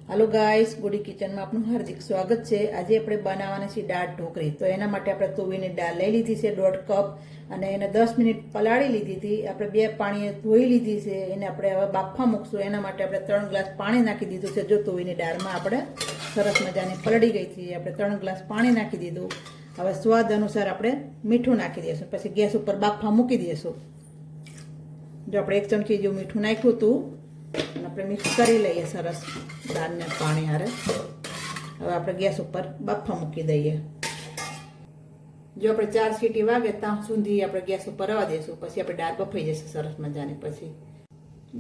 Hello guys, गुडी kitchen में आपનું હાર્દિક સ્વાગત છે। આજે આપણે બનાવવાના છે દાળ ઢોકળી। તો એના માટે આપણે તુવેરની દાળ લઈ લીધી છે 1.5 કપ અને એને 10 મિનિટ પલાળી લીધી હતી। આપણે બે પાણીએ ધોઈ લીધી છે। એને આપણે હવે બાફવા મૂકશું। એના માટે આપણે 3 ગ્લાસ પાણી નાખી દીધું છે। જો તુવેરની દાળમાં આપણે સરસ મજાની પલળી ગઈ છે। આપણે 3 ગ્લાસ પાણી નાખી દીધું। હવે સ્વાદ અનુસાર આપણે મીઠું નાખી દઈશું। પછી ગેસ ઉપર બાફવા મૂકી દઈશું। જો આપણે 1 ચમચી જેવું મીઠું નાખ્યું હતું અને આપણે મિક્સ કરી લઈએ સરસ દાળને પાણી હારે। હવે આપણે ગેસ ઉપર બાફવા મૂકી દઈએ। જો આપણે 4 સીટી વાગે ત્યાં સુધી આપણે ગેસ ઉપર રવા દઈશું। પછી આપણે દાળ બફાઈ જશે સરસ મજાની। પછી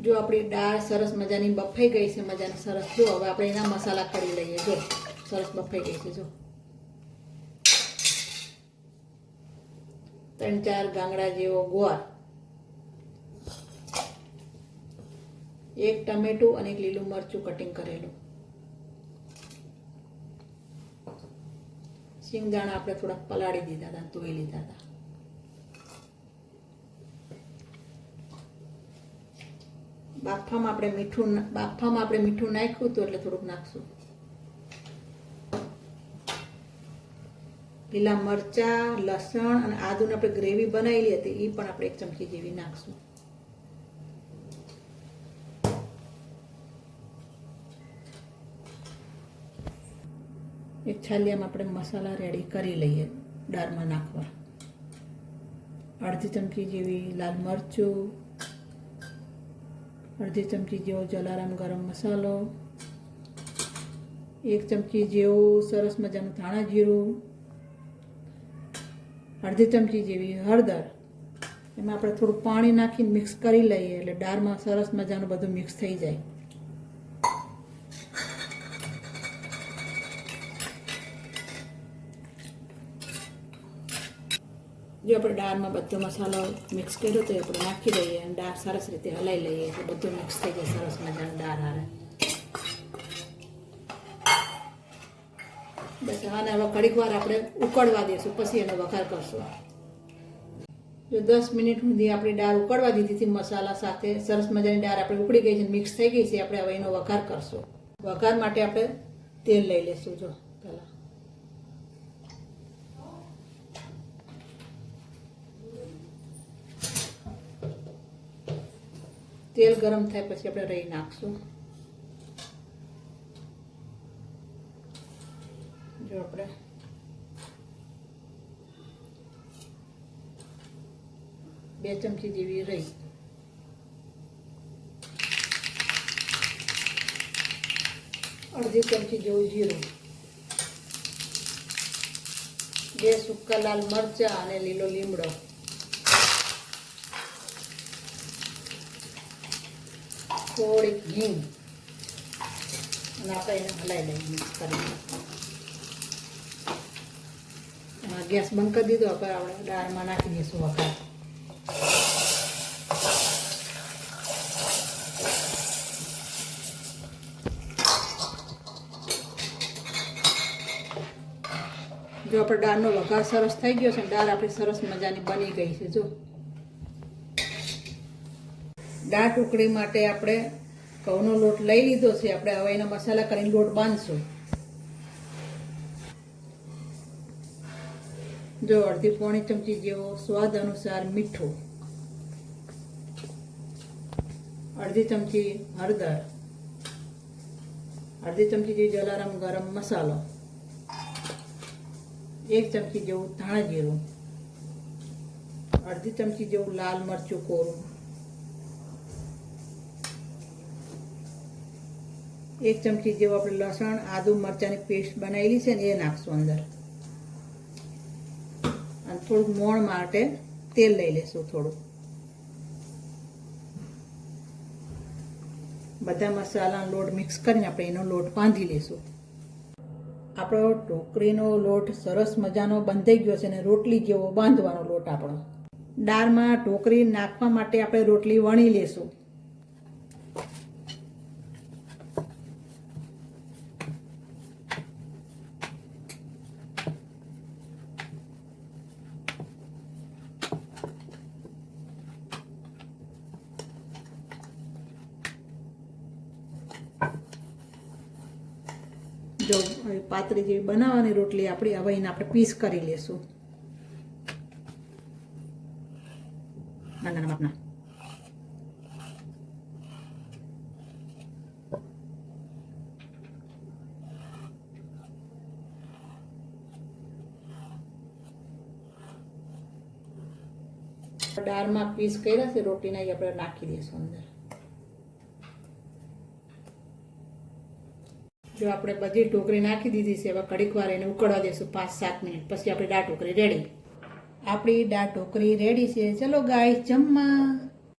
જો આપણી દાળ સરસ મજાની બફાઈ ગઈ છે, મજાની સરસ। જો હવે આપણે એના મસાલા કરી લઈએ। જો સરસ બફાઈ ગઈ છે। જો 3-4 ગાંગડા જેવો ગોળ, 1 ટમેટું અને 1 લીલું મરચું કટિંગ કરેલું, સિંગદાણા આપણે થોડા પલાળી દીધા હતા, ધોઈ લીધા હતા। બાફામાં આપણે મીઠું નાખ્યું હતું એટલે થોડુંક નાખશું। લીલા મરચા, લસણ અને આદુની આપણે ગ્રેવી બનાવેલી હતી એ પણ આપણે 1 ચમચી જેવી નાખશું। એક છાલિયામાં આપણે મસાલા રેડી કરી લઈએ દાળમાં નાખવા। અડધી ચમચી જેવી લાલ મરચું, અડધી ચમચી જેવો જલારામ ગરમ મસાલો, 1 ચમચી જેવું સરસ મજાનું ધાણા જીરું, અડધી ચમચી જેવી હળદર। એમાં આપણે થોડું પાણી નાખીને મિક્સ કરી લઈએ એટલે દાળમાં સરસ મજાનું બધું મિક્સ થઈ જાય। જો આપણે દાળમાં બધો મસાલો મિક્સ કર્યો તો આપણે નાખી દઈએ અને દાળ સરસ રીતે હલાવી લઈએ એટલે બધું મિક્સ થઈ જાય સરસ મજાનું દાળ હારે। બસ આને હવે ઘડીક વાર આપણે ઉકળવા દઈશું, પછી એનો વઘાર કરશું। જો 10 મિનિટ સુધી આપણી દાળ ઉકળવા દીધી હતી મસાલા સાથે, સરસ મજાની દાળ આપણે ઉકળી ગઈ છે, મિક્સ થઈ ગઈ છે। આપણે હવે એનો વઘાર કરશું। વઘાર માટે આપણે તેલ લઈ લઈશું। જો પહેલાં તેલ ગરમ થાય પછી આપણે રાઈ નાખશું। જો આપણે બે ચમચી જેવી રાઈ, અડધી ચમચી જેવું જીરું, 2 સૂકા લાલ મરચા અને લીલો લીમડો, થોડીક હિંગ અને આપણે એને હલાવી લઈએ મિક્સ કરીને। ગેસ બંધ કરી દીધો। હવે આપણે દાળમાં નાખી દઈશું વઘાર। જો આપણે દાળનો વઘાર સરસ થઈ ગયો છે, દાળ આપણી સરસ મજાની બની ગઈ છે। જો દાળ ઢોકળી માટે આપણે ઘઉંનો લોટ લઈ લીધો છે। આપણે હવે એના મસાલા કરીને લોટ બાંધશું। જો અડધી પોણી ચમચી જેવો સ્વાદ અનુસાર મીઠું, અડધી ચમચી હળદર, અડધી ચમચી જેવી જલારામ ગરમ મસાલો, 1 ચમચી જેવું ધાણા જીરું, અડધી ચમચી જેવું લાલ મરચું કોરું, 1 ચમચી જેવું આપણે લસણ આદુ મરચાંની પેસ્ટ બનાવેલી છે ને એ નાખશું અંદર। અને થોડુંક મોણ માટે તેલ લઈ લેશું થોડું। બધા મસાલાનો લોટ મિક્સ કરીને આપણે એનો લોટ બાંધી લઈશું। આપણો ઢોકળીનો લોટ સરસ મજાનો બંધાઈ ગયો છે અને રોટલી જેવો બાંધવાનો લોટ આપણો। દાળમાં ઢોકળી નાખવા માટે આપણે રોટલી વણી લેશું। જો પાતળી જેવી બનાવવાની રોટલી આપણી, હવે એને આપણે પીસ કરી લેશું નાના માપના. દાળમાં પીસ કર્યા છે રોટીના, એ આપણે નાખી દઈશું અંદર. જો આપણે બધી ઢોકળી નાખી દીધી છે, હવે ઘડીક વાર એને ઉકળવા દઈશું 5-7 મિનિટ, પછી આપણી દાળ ઢોકળી રેડી. આપણી દાળ ઢોકળી રેડી છે. ચલો ગાઈસ, જમવા.